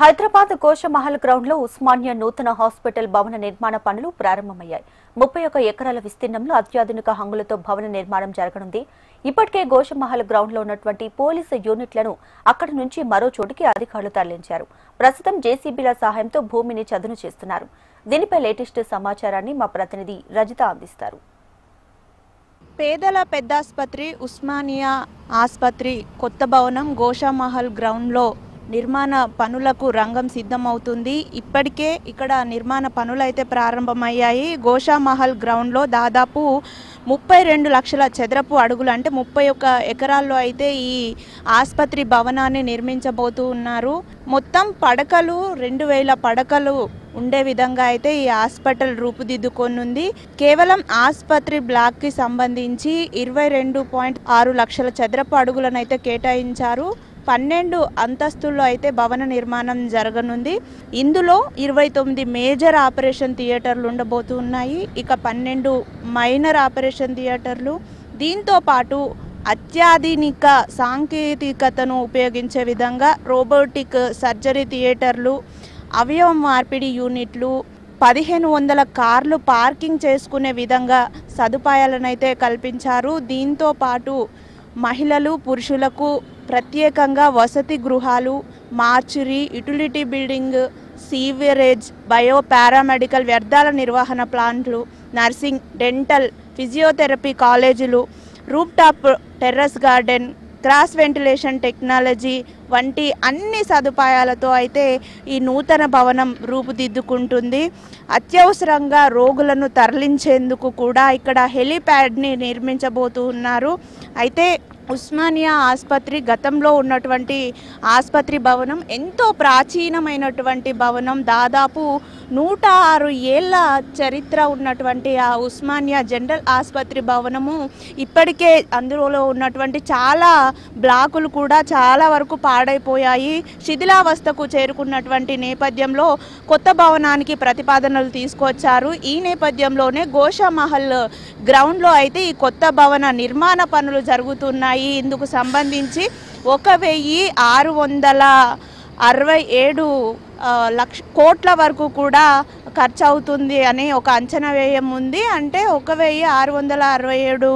Hyderabad Goshamahal ground లో ఉస్మానియా నూతన hospital భవన నిర్మాణ పనులు ప్రారంభమయ్యాయి. 31 ఎకరాల విస్తీర్ణంలో అత్యాధునిక హంగులతో భవన నిర్మాణం జరగనుంది. ఇప్పటికే గోషమహల్ గ్రౌండ్ లో ఉన్నటువంటి పోలీసు యూనిట్లను అక్కడి నుంచి మరో చోటికి అధికారులు తరలించారు. ప్రస్తుతం జేసీబీల సహాయంతో భూమిని చదును చేస్తున్నారు. దీనిపై లేటెస్ట్ సమాచారాన్ని మా ప్రతినిధి రజిత అందిస్తారు. పేదల పెద్దాస్పత్రి ఉస్మానియా ఆసుపత్రి కొత్త భవనం గోషమహల్ గ్రౌండ్లో నిర్మాణ పనులకు రంగం సిద్ధమవుతుంది. ఇప్పటికే ఇక్కడ నిర్మాణ పనులు అయితే ప్రారంభమయ్యాయి. గోషమహల్ గ్రౌండ్లో దాదాపు 32 లక్షల చదరపు అడుగులు అంటే 31 ఎకరాల్లో అయితే ఈ ఆసుపత్రి భవనాన్ని నిర్మించబోతూ ఉన్నారు. మొత్తం పడకలు 2000 పడకలు ఉండే విధంగా అయితే ఈ హాస్పిటల్ రూపుదిద్దుకొనుంది. కేవలం ఆసుపత్రి బ్లాక్కి సంబంధించి 22.6 లక్షల చదరపు అడుగులను అయితే కేటాయించారు. 12 అంతస్తుల్లో అయితే భవన నిర్మాణం జరగనుంది. ఇందులో 29 మేజర్ ఆపరేషన్ థియేటర్లు ఉండబోతున్నాయి. ఇక 12 మైనర్ ఆపరేషన్ థియేటర్లు, దీంతో పాటు అత్యాధునిక సాంకేతికతను ఉపయోగించే విధంగా రోబోటిక్ సర్జరీ థియేటర్లు, అవయవ మార్పిడి యూనిట్లు, 1500 కార్లు పార్కింగ్ చేసుకునే విధంగా సదుపాయాలనైతే కల్పించారు. దీంతో పాటు మహిళలు పురుషులకు ప్రత్యేకంగా వసతి గృహాలు, mortuary, utility building, sewerage, bio paramedical వ్యర్థాల నిర్వహణ ప్లాంట్లు, నర్సింగ్, డెంటల్, ఫిజియోథెరపీ కాలేజీలు, roof top terrace garden, cross ventilation technology వంటి అన్ని సదుపాయాలతో అయితే ఈ నూతన భవనం రూపుదిద్దుకుంటుంది. అత్యవసరంగా రోగులను తరలించేందుకు కూడా ఇక్కడ హెలీప్యాడ్ని నిర్మించబోతూ ఉన్నారు. అయితే ఉస్మానియా ఆసుపత్రి గతంలో ఉన్నటువంటి ఆసుపత్రి భవనం ఎంతో ప్రాచీనమైనటువంటి భవనం. దాదాపు 106 ఏళ్ల చరిత్ర ఉన్నటువంటి ఆ ఉస్మానియా జనరల్ ఆసుపత్రి భవనము ఇప్పటికే అందులో ఉన్నటువంటి చాలా బ్లాకులు కూడా చాలా వరకు పాడైపోయాయి. శిథిలావస్థకు చేరుకున్నటువంటి నేపథ్యంలో కొత్త భవనానికి ప్రతిపాదనలు తీసుకొచ్చారు. ఈ నేపథ్యంలోనే గోషమహల్ గ్రౌండ్లో అయితే ఈ కొత్త భవన నిర్మాణ పనులు జరుగుతున్నాయి. ఇందుకు సంబంధించి 1667 కోట్ల వరకు కూడా ఖర్చు అవుతుంది అని ఒక అంచనా వ్యయం ఉంది. అంటే 1667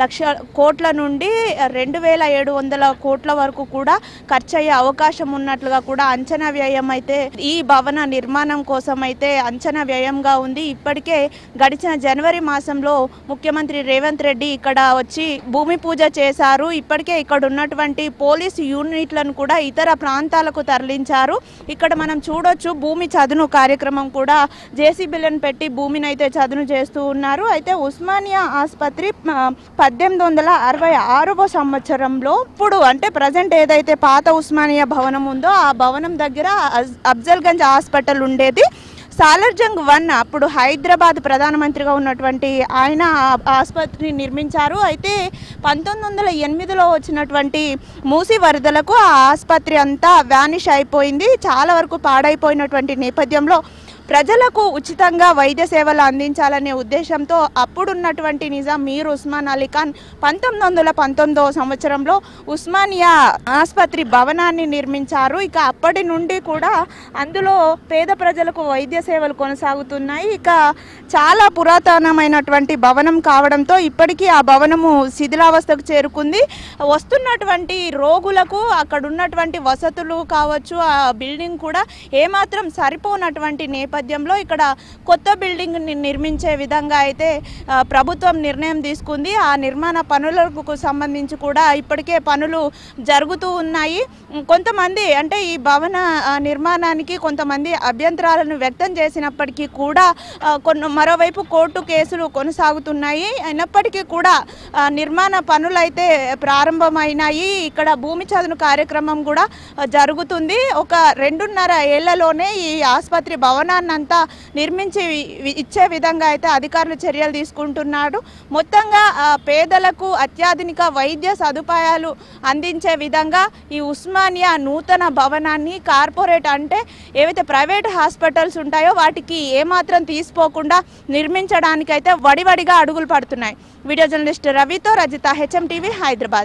లక్షల కోట్ల నుండి 2700 కోట్ల వరకు కూడా ఖర్చు అయ్యే అవకాశం ఉన్నట్లుగా కూడా అంచనా వ్యయం అయితే ఈ భవన నిర్మాణం కోసం అయితే అంచనా వ్యయంగా ఉంది. ఇప్పటికే గడిచిన జనవరి మాసంలో ముఖ్యమంత్రి రేవంత్ రెడ్డి ఇక్కడ వచ్చి భూమి పూజ చేశారు. ఇప్పటికే ఇక్కడ ఉన్నటువంటి పోలీసు యూనిట్లను కూడా ఇతర ప్రాంతాలకు తరలించారు. ఇక్కడ మనం చూడొచ్చు భూమి చదును కార్యక్రమం కూడా జేసీబీలను పెట్టి భూమిని అయితే చదును చేస్తూ ఉన్నారు. అయితే ఉస్మానియా ఆసుపత్రి 1866వ సంవత్సరంలో ఇప్పుడు అంటే ప్రజెంట్ ఏదైతే పాత ఉస్మానియా భవనం ఉందో ఆ భవనం దగ్గర అఫ్జల్గంజ్ హాస్పిటల్ ఉండేది. సాలార్జంగ్ 1 అప్పుడు హైదరాబాద్ ప్రధానమంత్రిగా ఉన్నటువంటి ఆయన ఆసుపత్రిని నిర్మించారు. అయితే 1908లో వచ్చినటువంటి మూసీ వరదలకు ఆ ఆసుపత్రి అంతా వ్యానిష్ అయిపోయింది. చాలా వరకు పాడైపోయినటువంటి నేపథ్యంలో ప్రజలకు ఉచితంగా వైద్య సేవలు అందించాలనే ఉద్దేశంతో అప్పుడున్నటువంటి నిజాం మీర్ ఉస్మాన్ అలీ ఖాన్ 1919వ సంవత్సరంలో ఉస్మానియా ఆసుపత్రి భవనాన్ని నిర్మించారు. ఇక అప్పటి నుండి కూడా అందులో పేద ప్రజలకు వైద్య సేవలు కొనసాగుతున్నాయి. ఇక చాలా పురాతనమైనటువంటి భవనం కావడంతో ఇప్పటికీ ఆ భవనము శిథిలావస్థకు చేరుకుంది. వస్తున్నటువంటి రోగులకు అక్కడ ఉన్నటువంటి వసతులు కావచ్చు, ఆ బిల్డింగ్ కూడా ఏమాత్రం సరిపోనటువంటి నేపథ్యంలో ఇక్కడ కొత్త బిల్డింగ్ నిర్మించే విధంగా అయితే ప్రభుత్వం నిర్ణయం తీసుకుంది. ఆ నిర్మాణ పనులకు సంబంధించి కూడా ఇప్పటికే పనులు జరుగుతూ ఉన్నాయి. కొంతమంది అంటే ఈ భవన నిర్మాణానికి కొంతమంది అభ్యంతరాలను వ్యక్తం చేసినప్పటికీ కూడా మరోవైపు కోర్టు కేసులు కొనసాగుతున్నాయి. అయినప్పటికీ కూడా నిర్మాణ పనులు అయితే ప్రారంభమైనాయి. ఇక్కడ భూమి చదును కార్యక్రమం కూడా జరుగుతుంది. ఒక 2.5 ఏళ్లలోనే ఈ ఆసుపత్రి భవనాన్ని అంతా నిర్మించి ఇచ్చే విధంగా అయితే అధికారులు చర్యలు తీసుకుంటున్నారు. మొత్తంగా పేదలకు అత్యాధునిక వైద్య సదుపాయాలు అందించే విధంగా ఈ ఉస్మానియా నూతన భవనాన్ని కార్పొరేట్ అంటే ఏవైతే ప్రైవేట్ హాస్పిటల్స్ ఉంటాయో వాటికి ఏమాత్రం తీసుకోకుండా నిర్మించడానికైతే వడివడిగా అడుగులు పడుతున్నాయి. వీడియో జర్నలిస్ట్ రవితో రజిత, HM టీవీ, హైదరాబాద్.